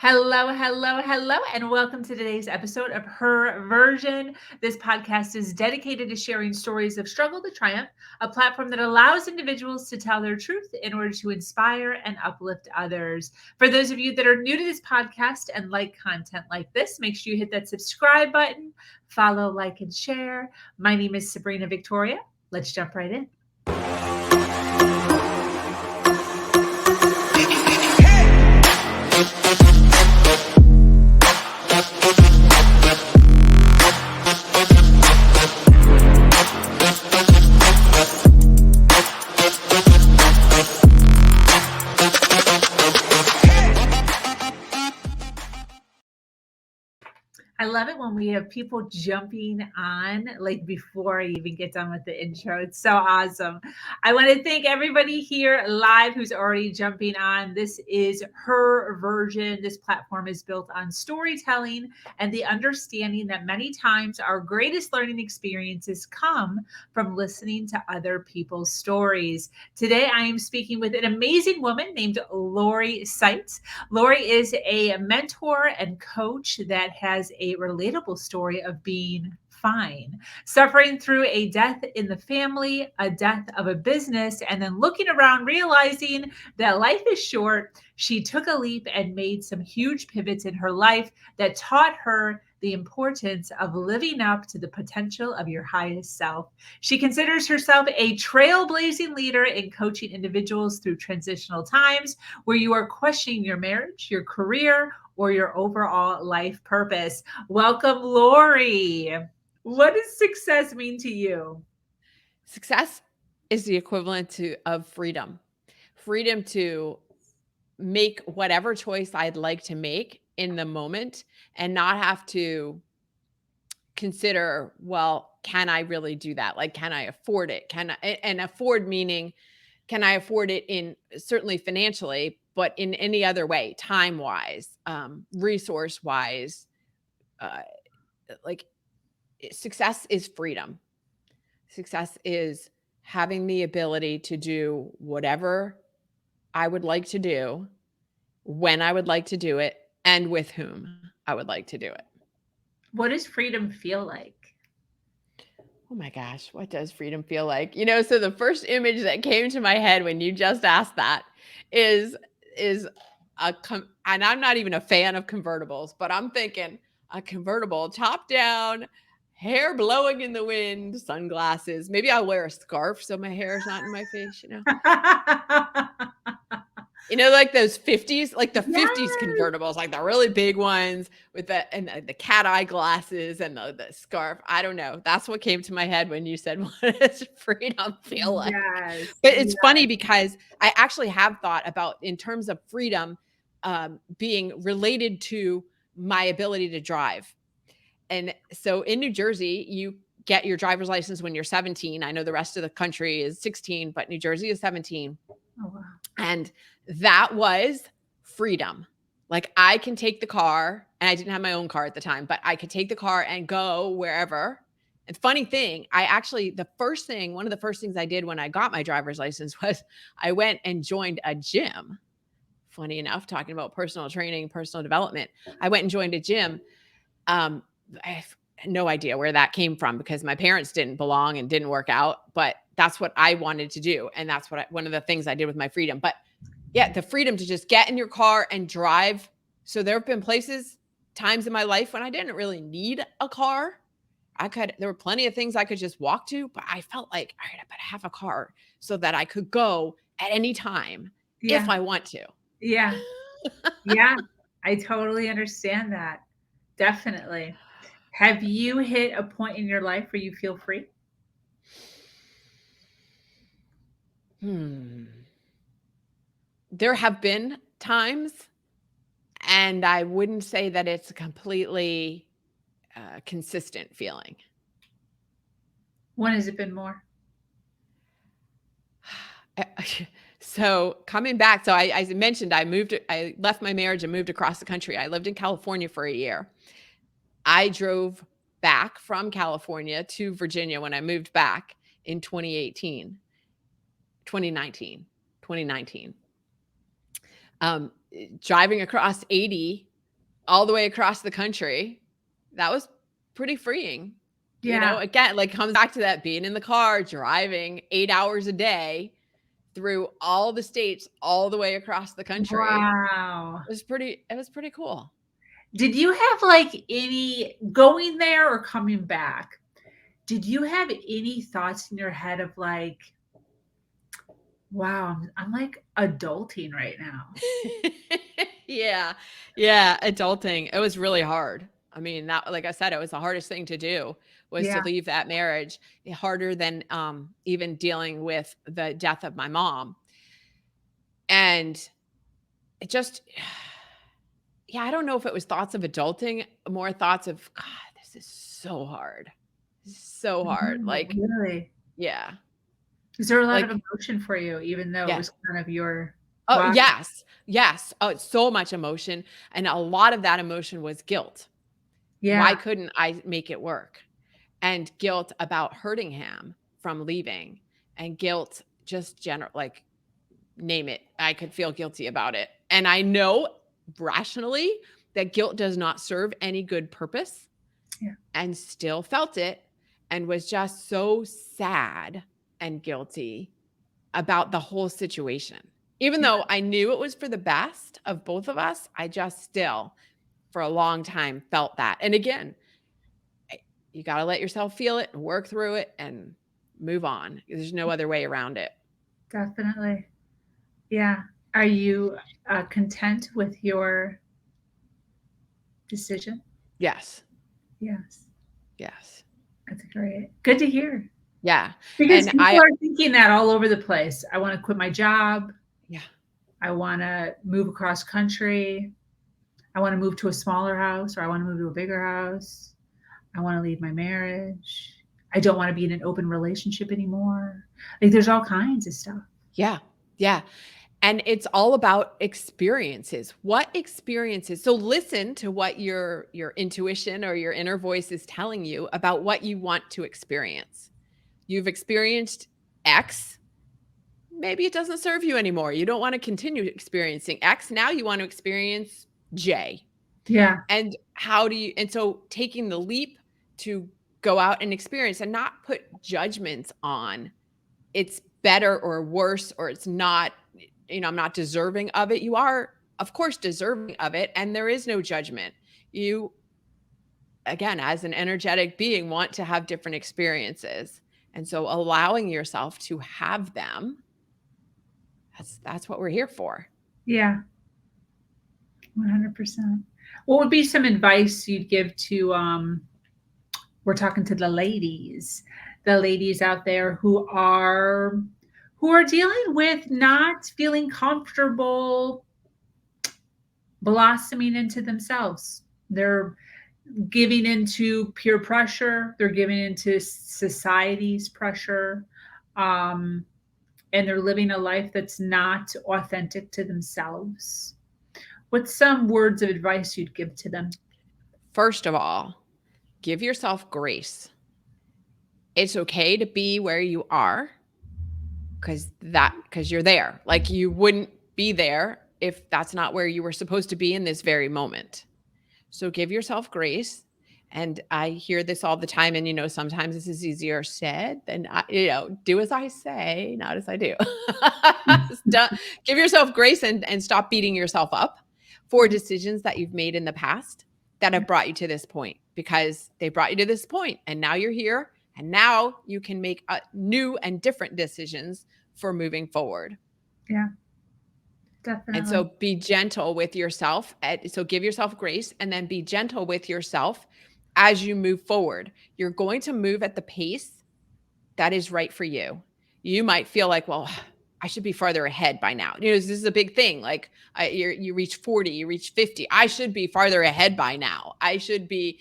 Hello, hello, hello, and welcome to today's episode of Her Version. This podcast is dedicated to sharing stories of struggle to triumph, a platform that allows individuals to tell their truth in order to inspire and uplift others. For those of you that are new to this podcast and like content like this, make sure you hit that subscribe button, follow, like, and share. My name is Sabrina Victoria. Let's jump right in. I love it when we have people jumping on like before I even get done with the intro. It's so awesome. I want to thank everybody here live who's already jumping on. This is Her Version. This platform is built on storytelling and the understanding that many times our greatest learning experiences come from listening to other people's stories. Today, I am speaking with an amazing woman named Lori Saitz. Lori is a mentor and coach that has a relatable story of being fine, suffering through a death in the family, a death of a business, and then looking around, realizing that life is short. She took a leap and made some huge pivots in her life that taught her the importance of living up to the potential of your highest self. She considers herself a trailblazing leader in coaching individuals through transitional times where you are questioning your marriage, your career, or your overall life purpose. Welcome, Lori. What does success mean to you? Success is the equivalent of freedom. Freedom to make whatever choice I'd like to make in the moment and not have to consider, well, can I really do that? Like, can I afford it? And afford meaning, can I afford it in certainly financially, but in any other way, time wise, resource wise, like success is freedom. Success is having the ability to do whatever I would like to do, when I would like to do it, and with whom I would like to do it. What does freedom feel like? Oh my gosh, what does freedom feel like? So the first image that came to my head when you just asked that is and I'm not even a fan of convertibles, but I'm thinking a convertible, top down, hair blowing in the wind, sunglasses. Maybe I'll wear a scarf so my hair is not in my face, like those 50s, like the 50s convertibles, like the really big ones with the cat eye glasses and the scarf. I don't know. That's what came to my head when you said, what does freedom feel like? Yes. But it's funny because I actually have thought about, in terms of freedom, being related to my ability to drive. And so in New Jersey, you get your driver's license when you're 17. I know the rest of the country is 16, but New Jersey is 17. Oh, wow. And that was freedom. Like, I can take the car, and I didn't have my own car at the time, but I could take the car and go wherever. And funny thing, one of the first things I did when I got my driver's license was I went and joined a gym. Funny enough, talking about personal training, personal development, I went and joined a gym. I have no idea where that came from because my parents didn't belong and didn't work out, but that's what I wanted to do. And that's one of the things I did with my freedom. But yeah, the freedom to just get in your car and drive. So there have been times in my life when I didn't really need a car. There were plenty of things I could just walk to, but I felt like, all right, I better have a car so that I could go at any time if I want to. Yeah. Yeah. I totally understand that. Definitely. Have you hit a point in your life where you feel free? There have been times, and I wouldn't say that it's a completely consistent feeling. When has it been more? So coming back, I mentioned I left my marriage and moved across the country. I lived in California for a year. I drove back from California to Virginia when I moved back in 2019. Driving across 80 all the way across the country. That was pretty freeing. You know, Yeah. again, like comes back to that being in the car, driving 8 hours a day through all the states, all the way across the country. Wow. It was pretty cool. Did you have like any going there or coming back? Did you have any thoughts in your head of like, wow, I'm like adulting right now? Yeah. Yeah. Adulting. It was really hard. I mean, that, like I said, it was the hardest thing to do was to Yeah. leave that marriage, harder than even dealing with the death of my mom. And it just, yeah, I don't know if it was thoughts of adulting, more thoughts of, God, this is so hard. This is so hard. Oh, Like, really? yeah. Is there a lot of Like, emotion for you, even though it yeah. was kind of your Oh, wow? yes. Yes. Oh, so much emotion. And a lot of that emotion was guilt. Why Yeah. couldn't I make it work? And guilt about hurting him from leaving, and guilt just general, like, name it. I could feel guilty about it. And I know rationally that guilt does not serve any good purpose, Yeah. and still felt it and was just so sad and guilty about the whole situation. Even Yeah. though I knew it was for the best of both of us, I just still, for a long time, felt that. And again, you got to let yourself feel it and work through it and move on. There's no other way around it. Definitely. Yeah. Are you content with your decision? Yes. Yes. Yes. That's great. Good to hear. Yeah. Because And people are thinking that all over the place. I want to quit my job. yeah. I want to move across country. I want to move to a smaller house, or I want to move to a bigger house. I want to leave my marriage. I don't want to be in an open relationship anymore. Like there's all kinds of stuff. Yeah. Yeah. And it's all about experiences. What experiences? So listen to what your intuition or your inner voice is telling you about what you want to experience. You've experienced X. Maybe it doesn't serve you anymore. You don't want to continue experiencing X. Now you want to experience J. Yeah. And so taking the leap to go out and experience and not put judgments on it's better or worse, or it's not, I'm not deserving of it. You are, of course, deserving of it. And there is no judgment. You, again, as an energetic being, want to have different experiences. And so allowing yourself to have them, that's what we're here for. Yeah. 100%. What would be some advice you'd give to, we're talking to the ladies out there who are dealing with not feeling comfortable blossoming into themselves. They're giving into peer pressure, they're giving into society's pressure, and they're living a life that's not authentic to themselves. What's some words of advice you'd give to them? First of all, give yourself grace. It's okay to be where you are because you're there. Like you wouldn't be there if that's not where you were supposed to be in this very moment. So give yourself grace. And I hear this all the time. And, sometimes this is easier said than, do as I say, not as I do. Give yourself grace and stop beating yourself up for decisions that you've made in the past that have brought you to this point, because they brought you to this point and now you're here and now you can make new and different decisions for moving forward. Yeah. Definitely. And so be gentle with yourself. So give yourself grace and then be gentle with yourself as you move forward. You're going to move at the pace that is right for you. You might feel like, well, I should be farther ahead by now. This is a big thing. Like you reach 40, you reach 50. I should be farther ahead by now. I should be,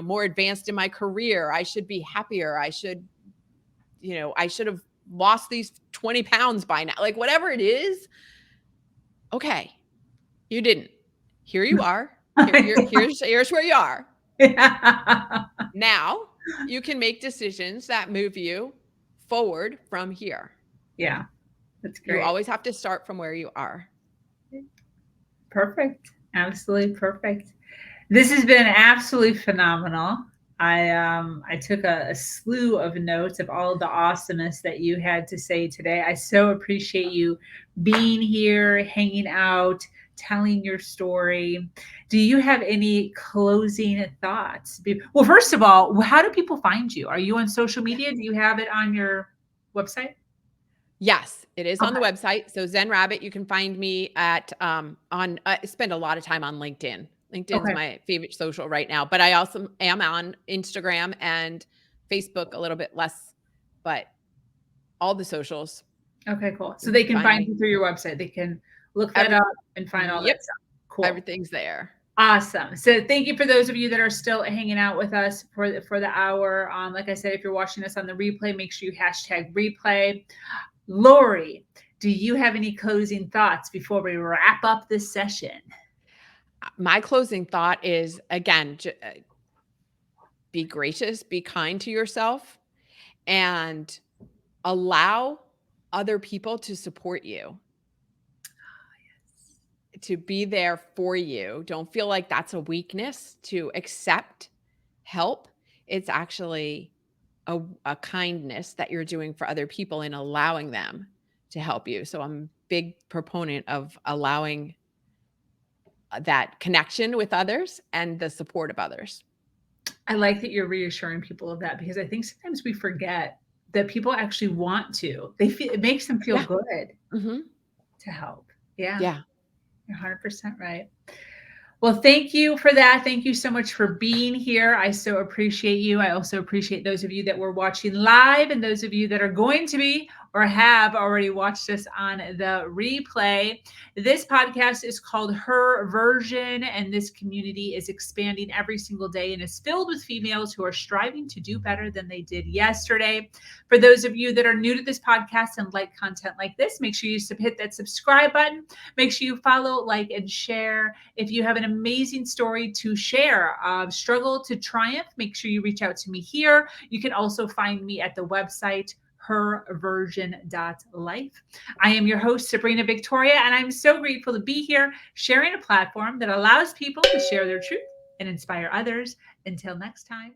more advanced in my career. I should be happier. I should have lost these 20 pounds by now. Like whatever it is. Okay, you didn't. Here you are. Here's where you are. Yeah. Now you can make decisions that move you forward from here. Yeah, that's great. You always have to start from where you are. Perfect. Absolutely perfect. This has been absolutely phenomenal. I took a slew of notes of all of the awesomeness that you had to say today. I so appreciate you being here, hanging out, telling your story. Do you have any closing thoughts? Well, first of all, how do people find you? Are you on social media? Do you have it on your website? Yes, it is on the Okay. website. So Zen Rabbit, you can find me at on I spend a lot of time on LinkedIn. LinkedIn's Okay. my favorite social right now, but I also am on Instagram and Facebook a little bit less, but all the socials Okay, cool. So you they can can find find me. you through your website. They can look that Every up and find all that Yep, stuff. Cool. everything's there. Awesome. So thank you for those of you that are still hanging out with us for the hour. Like I said, if you're watching us on the replay, make sure you hashtag replay. Lori, do you have any closing thoughts before we wrap up this session? My closing thought is again, be gracious, be kind to yourself, and allow other people to support you, to be there for you. Don't feel like that's a weakness to accept help. It's actually a kindness that you're doing for other people and allowing them to help you. So I'm a big proponent of allowing that connection with others and the support of others. I like that you're reassuring people of that because I think sometimes we forget that people actually want to. They feel it makes them feel Yeah. good Hmm. to help. Yeah, Yeah. you're 100% right. Well, thank you for that. Thank you so much for being here. I so appreciate you. I also appreciate those of you that were watching live and those of you that are going to be or have already watched us on the replay. This podcast is called Her Version, and this community is expanding every single day and is filled with females who are striving to do better than they did yesterday. For those of you that are new to this podcast and like content like this, make sure you hit that subscribe button. Make sure you follow, like, and share. If you have an amazing story to share, struggle to triumph, make sure you reach out to me here. You can also find me at the website herversion.life. I am your host, Sabrina Victoria, and I'm so grateful to be here sharing a platform that allows people to share their truth and inspire others. Until next time.